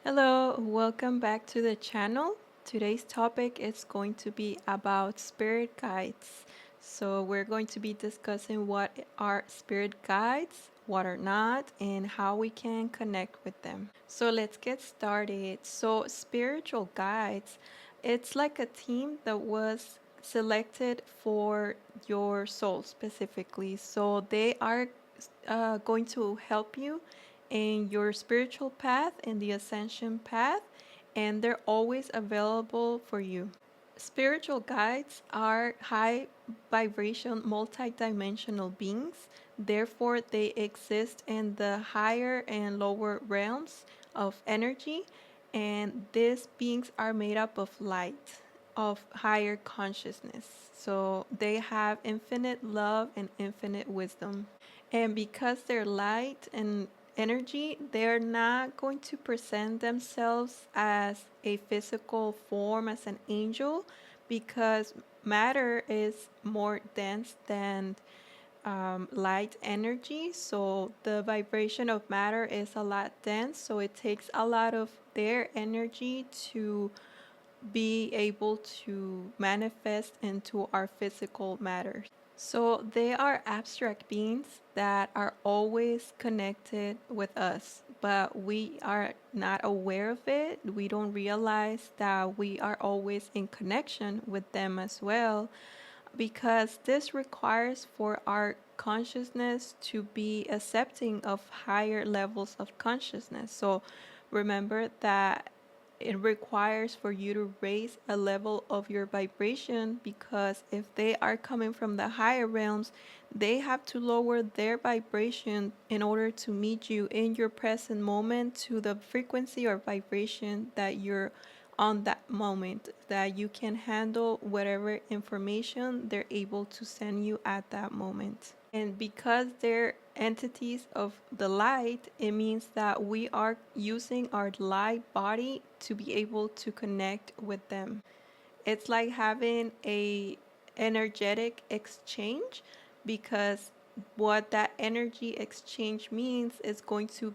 Hello, welcome back to the channel. Today's topic is going to be about spirit guides. So, we're going to be discussing what are spirit guides, what are not, and how we can connect with them. So, let's get started. So, spiritual guides, it's like a team that was selected for your soul specifically. So, they are going to help you in your spiritual path and the ascension path, and they're always available for you. Spiritual guides are high vibration, multidimensional beings. Therefore, they exist in the higher and lower realms of energy, and these beings are made up of light, of higher consciousness. So they have infinite love and infinite wisdom. And because they're light and energy, they're not going to present themselves as a physical form, as an angel, because matter is more dense than light energy. So the vibration of matter is a lot dense. So it takes a lot of their energy to be able to manifest into our physical matter. So they are abstract beings that are always connected with us, but we are not aware of it. We don't realize that we are always in connection with them as well, because this requires for our consciousness to be accepting of higher levels of consciousness. So remember that it requires for you to raise a level of your vibration, because if they are coming from the higher realms, they have to lower their vibration in order to meet you in your present moment to the frequency or vibration that you're on that moment, that you can handle whatever information they're able to send you at that moment. And because they're entities of the light, it means that we are using our light body to be able to connect with them. It's like having a energetic exchange, because what that energy exchange means is going to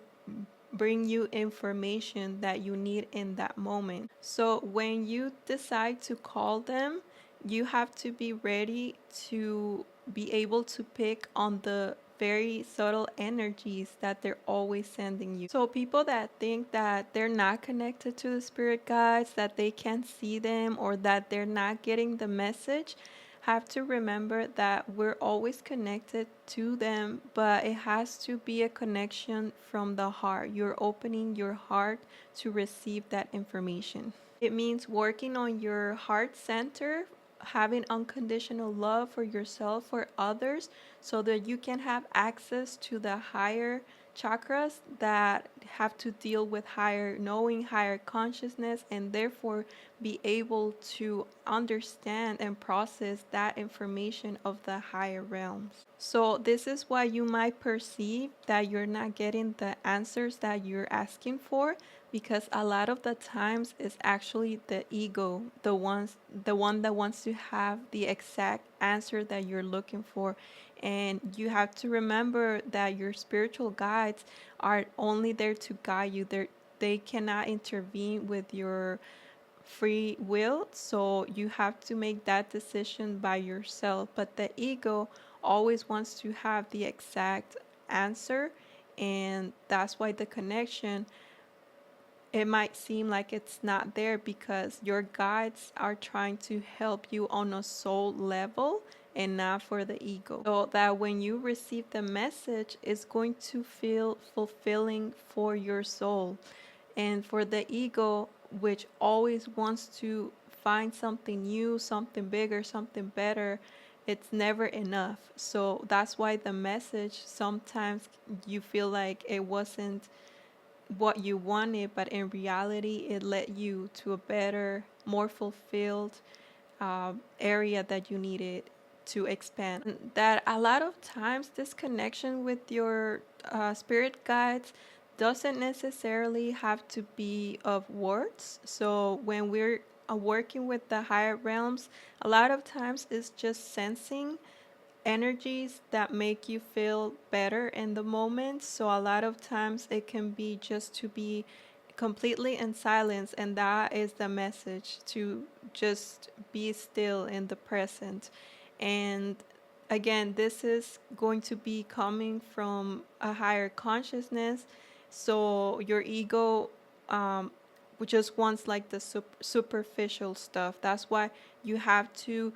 bring you information that you need in that moment. So when you decide to call them, you have to be ready to be able to pick on the very subtle energies that they're always sending you. So people that think that they're not connected to the spirit guides, that they can't see them, or that they're not getting the message, have to remember that we're always connected to them, but it has to be a connection from the heart. You're opening your heart to receive that information. It means working on your heart center, having unconditional love for yourself, for others, so that you can have access to the higher chakras that have to deal with higher knowing, higher consciousness, and therefore be able to understand and process that information of the higher realms. So, this is why you might perceive that you're not getting the answers that you're asking for, because a lot of the times it's actually the ego, the one that wants to have the exact answer that you're looking for. And you have to remember that your spiritual guides are only there to guide you. They cannot intervene with your free will, so you have to make that decision by yourself. But the ego always wants to have the exact answer, and that's why the connection, it might seem like it's not there, because your guides are trying to help you on a soul level and not for the ego. So that when you receive the message, it's going to feel fulfilling for your soul. And for the ego, which always wants to find something new, something bigger, something better, it's never enough. So that's why the message sometimes you feel like it wasn't what you wanted, but in reality, it led you to a better, more fulfilled area that you needed to expand. And that a lot of times, this connection with your spirit guides doesn't necessarily have to be of words. So when we're working with the higher realms, a lot of times it's just sensing energies that make you feel better in the moment. So a lot of times it can be just to be completely in silence, and that is the message, to just be still in the present. And again, this is going to be coming from a higher consciousness, so your ego um, just wants like the superficial stuff. That's why you have to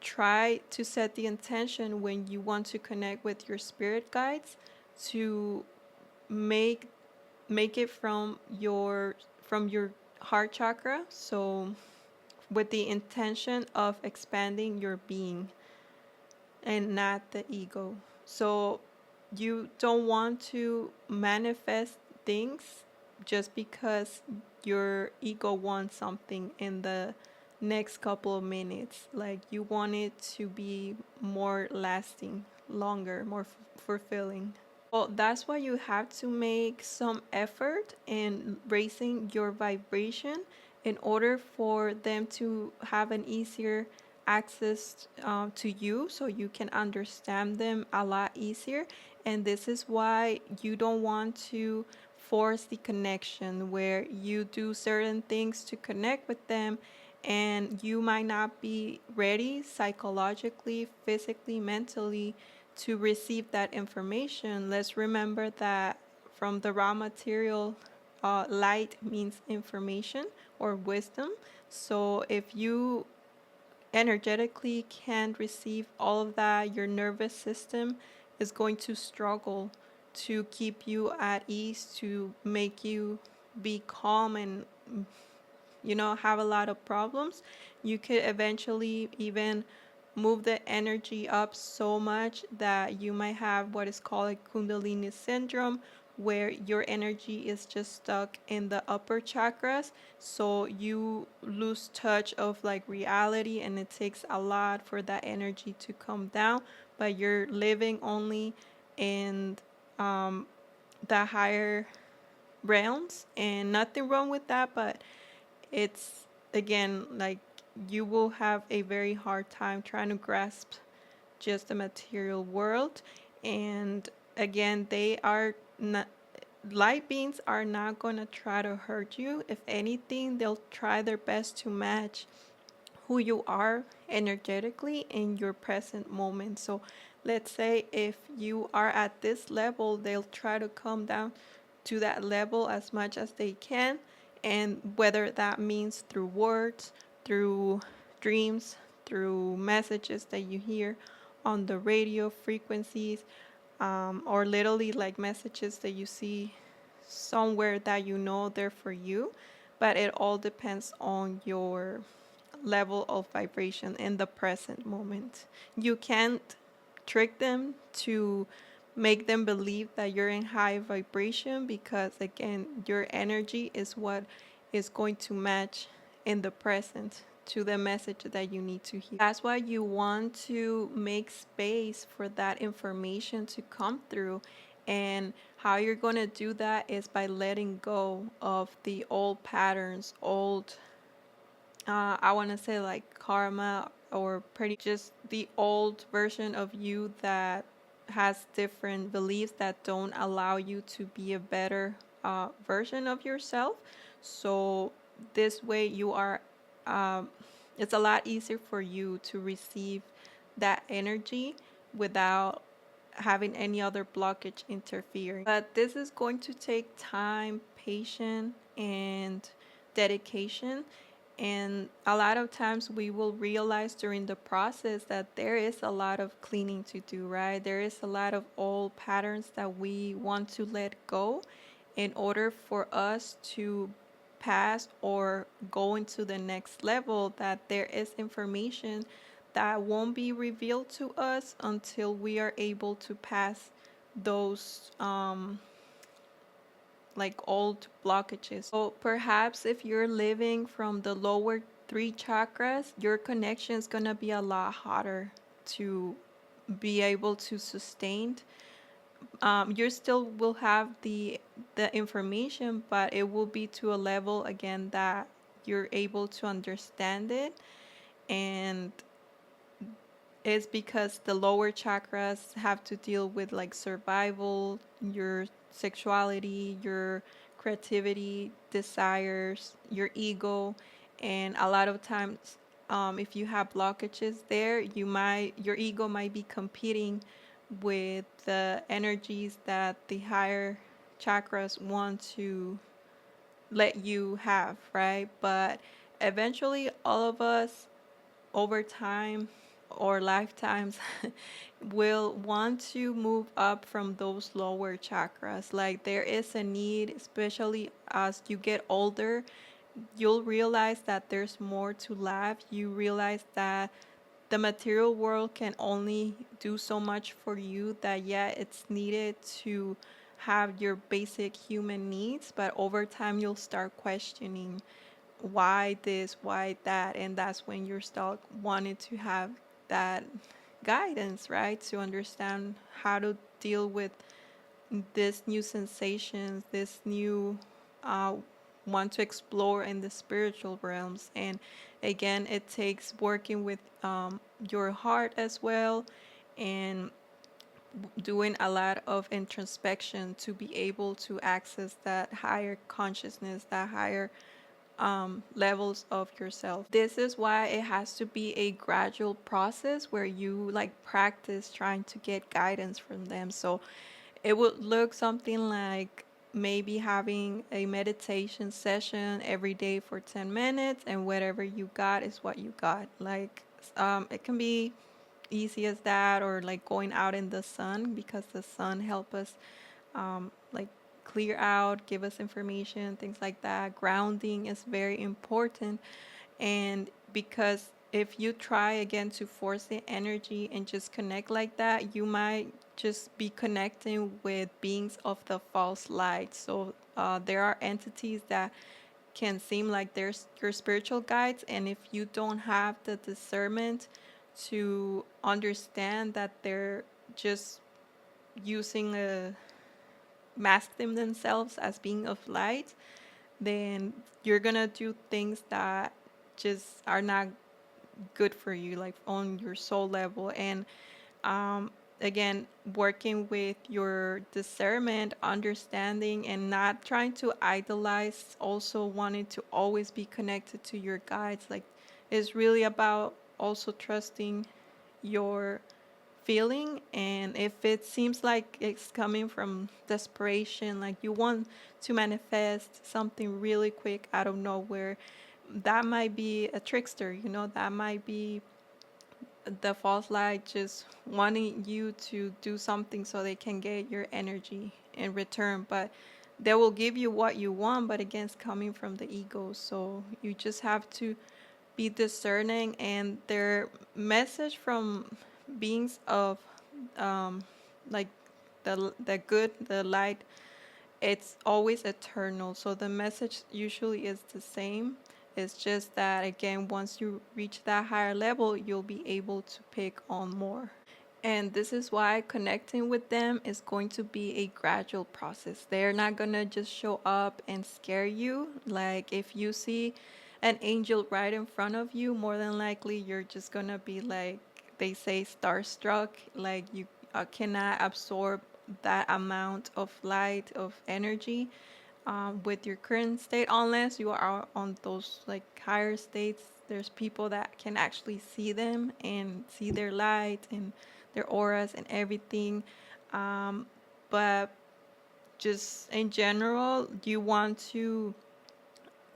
try to set the intention when you want to connect with your spirit guides, to make make it from your heart chakra, so with the intention of expanding your being and not the ego. So you don't want to manifest things just because your ego wants something in the next couple of minutes. Like, you want it to be more lasting, longer, more fulfilling. Well, that's why you have to make some effort in raising your vibration in order for them to have an easier access to you, so you can understand them a lot easier. And this is why you don't want to force the connection, where you do certain things to connect with them and you might not be ready psychologically, physically, mentally to receive that information. Let's remember that from the raw material, light means information or wisdom. So if you energetically can't receive all of that, your nervous system is going to struggle to keep you at ease, to make you be calm and have a lot of problems. You could eventually even move the energy up so much that you might have what is called a Kundalini syndrome, where your energy is just stuck in the upper chakras. So you lose touch of like reality, and it takes a lot for that energy to come down. But you're living only in the higher realms, and nothing wrong with that. But it's, again, like, you will have a very hard time trying to grasp just the material world. And again, they are not, light beings are not going to try to hurt you. If anything, they'll try their best to match who you are energetically in your present moment. So let's say if you are at this level, they'll try to come down to that level as much as they can. And whether that means through words, through dreams, through messages that you hear on the radio frequencies, or literally like messages that you see somewhere that they're for you. But it all depends on your level of vibration in the present moment. You can't trick them to make them believe that you're in high vibration, because again, your energy is what is going to match in the present to the message that you need to hear. That's why you want to make space for that information to come through. And how you're going to do that is by letting go of the old patterns, old I want to say like karma, or pretty just the old version of you that has different beliefs that don't allow you to be a better version of yourself. So this way you are, um, it's a lot easier for you to receive that energy without having any other blockage interfering. But this is going to take time, patience, and dedication. And a lot of times we will realize during the process that there is a lot of cleaning to do, right? There is a lot of old patterns that we want to let go in order for us to pass or go into the next level. That there is information that won't be revealed to us until we are able to pass those like old blockages. So perhaps if you're living from the lower three chakras, your connection is going to be a lot harder to be able to sustain. You still will have the information, but it will be to a level again that you're able to understand it. And it's because the lower chakras have to deal with like survival, your sexuality, your creativity, desires, your ego, and a lot of times, if you have blockages there, your ego might be competing with the energies that the higher chakras want to let you have, right? But eventually, all of us over time or lifetimes will want to move up from those lower chakras. Like there is a need, especially as you get older, you'll realize that there's more to life. You realize that the material world can only do so much for you, that yeah, it's needed to have your basic human needs, but over time you'll start questioning why this, why that, and that's when you start wanting to have that guidance, right? To understand how to deal with this new sensations, this new uh, want to explore in the spiritual realms. And again, it takes working with your heart as well, and doing a lot of introspection to be able to access that higher consciousness, that higher levels of yourself. This is why it has to be a gradual process where you like practice trying to get guidance from them. So it would look something like maybe having a meditation session every day for 10 minutes, and whatever you got is what you got. Like it can be easy as that, or like going out in the sun, because the sun help us like clear out, give us information, things like that. Grounding is very important. And because if you try again to force the energy and just connect like that, you might just be connecting with beings of the false light. So there are entities that can seem like they're your spiritual guides, and if you don't have the discernment to understand that they're just using a mask them themselves as being of light, then you're gonna do things that just are not good for you, like on your soul level. And um, again, working with your discernment, understanding, and not trying to idolize, also wanting to always be connected to your guides. Like, it's really about also trusting your feeling, and if it seems like it's coming from desperation, like you want to manifest something really quick out of nowhere, that might be a trickster, that might be the false light just wanting you to do something so they can get your energy in return. But they will give you what you want, but again, it's coming from the ego. So you just have to be discerning, and their message from beings of um, like the good, the light, it's always eternal. So the message usually is the same. It's just that again, once you reach that higher level, you'll be able to pick on more. And this is why connecting with them is going to be a gradual process. They're not going to just show up and scare you. Like if you see an angel right in front of you, more than likely you're just going to be like, they say, starstruck. Like you cannot absorb that amount of light, of energy with your current state, unless you are on those like higher states. There's people that can actually see them and see their light and their auras and everything. But just in general, you want to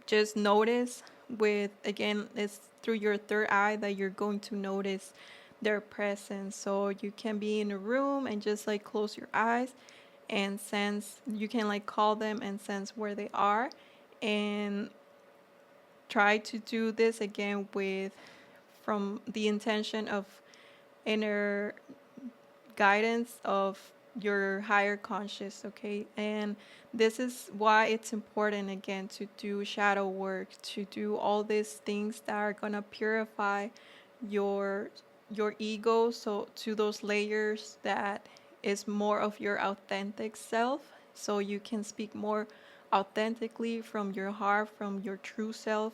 just notice with, again, it's through your third eye that you're going to notice their presence. So you can be in a room and just like close your eyes and sense, you can like call them and sense where they are, and try to do this again with, from the intention of inner guidance of your higher conscious. Okay, and this is why it's important again to do shadow work, to do all these things that are going to purify your your ego, so to those layers that is more of your authentic self, so you can speak more authentically from your heart, from your true self.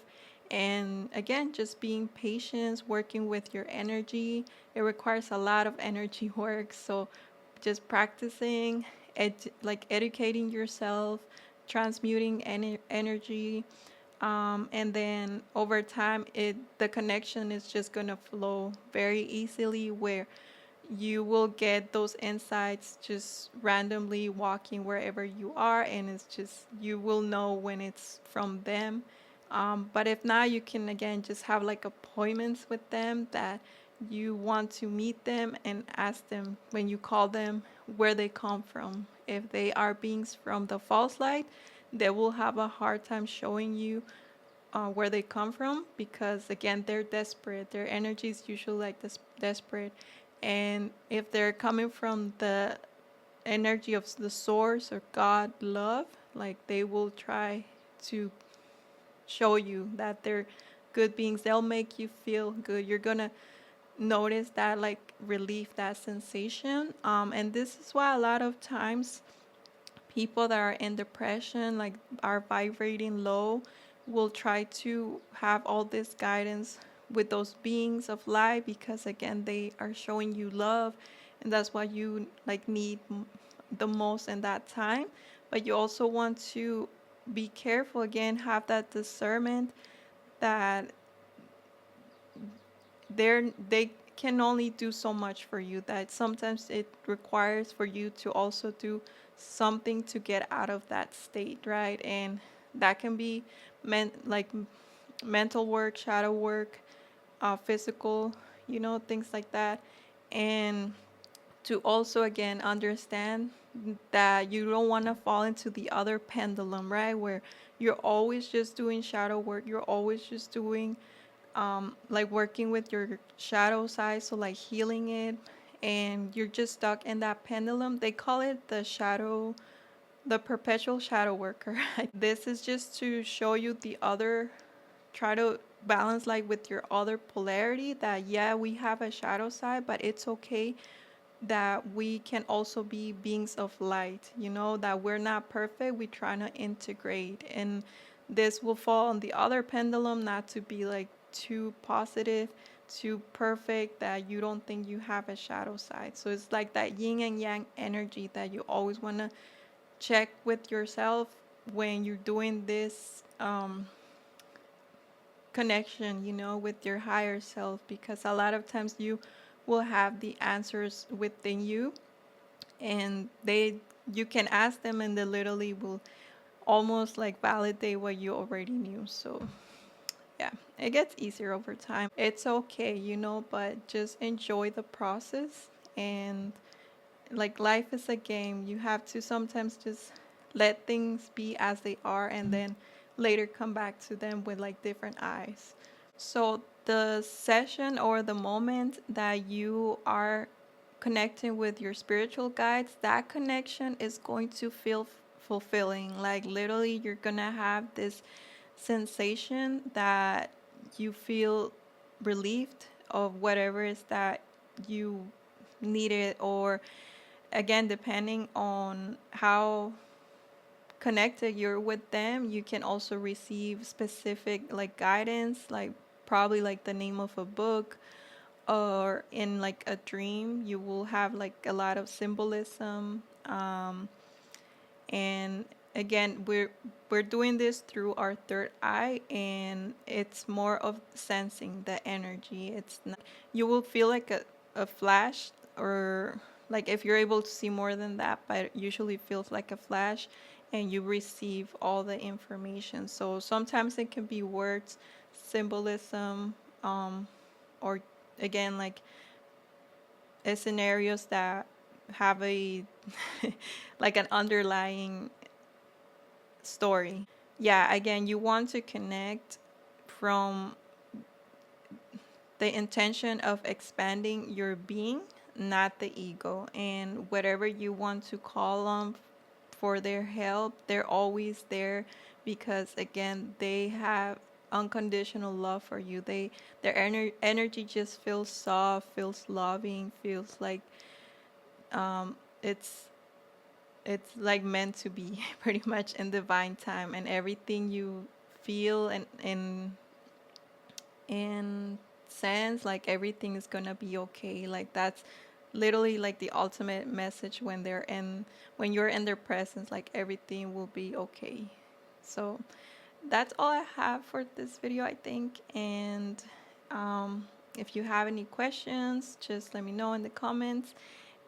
And again, just being patient, working with your energy. It requires a lot of energy work. So just practicing, like educating yourself, transmuting energy, and then over time the connection is just gonna flow very easily, where you will get those insights just randomly walking wherever you are, and it's just you will know when it's from them. But if not, you can again just have like appointments with them, that you want to meet them and ask them when you call them where they come from. If they are beings from the false light, they will have a hard time showing you where they come from, because again they're desperate. Their energy is usually like this desperate, and if they're coming from the energy of the source or God love, like they will try to show you that they're good beings. They'll make you feel good. You're gonna notice that like relief, that sensation. And this is why a lot of times people that are in depression, like are vibrating low, will try to have all this guidance with those beings of light, because again they are showing you love, and that's what you like need the most in that time. But you also want to be careful, again have that discernment, that they can only do so much for you, that sometimes it requires for you to also do something to get out of that state, right? And that can be like mental work, shadow work, physical, things like that. And to also again understand that you don't want to fall into the other pendulum, right, where you're always just doing shadow work, you're always just doing like working with your shadow side, so like healing it, and you're just stuck in that pendulum. They call it the perpetual shadow worker. This is just to show you the other, try to balance like with your other polarity, that yeah, we have a shadow side, but it's okay that we can also be beings of light, that we're not perfect, we're trying to integrate. And this will fall on the other pendulum, not to be like too positive, too perfect, that you don't think you have a shadow side. So it's like that yin and yang energy that you always want to check with yourself when you're doing this connection, with your higher self, because a lot of times you will have the answers within you, and you can ask them, and they literally will almost like validate what you already knew. So yeah, it gets easier over time. It's okay, but just enjoy the process. And like life is a game, you have to sometimes just let things be as they are, and then later come back to them with like different eyes. So the session or the moment that you are connecting with your spiritual guides, that connection is going to feel fulfilling. Like literally, you're gonna have this sensation that you feel relieved of whatever is that you needed, or again, depending on how connected you're with them, you can also receive specific like guidance, like probably like the name of a book, or in like a dream you will have like a lot of symbolism. And again, we're doing this through our third eye, and it's more of sensing the energy. It's not, you will feel like a flash, or like if you're able to see more than that, but it usually feels like a flash, and you receive all the information. So sometimes it can be words, symbolism, or again like scenarios that have a like an underlying story. Yeah, again, you want to connect from the intention of expanding your being, not the ego. And whatever you want to call on for their help, they're always there, because again, they have unconditional love for you. Their energy just feels soft, feels loving, feels like um, it's it's like meant to be pretty much in divine time, and everything you feel and sense, like everything is gonna be okay. Like literally like the ultimate message when you're in their presence, like everything will be okay. So that's all I have for this video, I think. And if you have any questions, just let me know in the comments,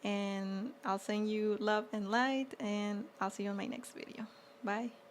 and I'll send you love and light, and I'll see you on my next video. Bye.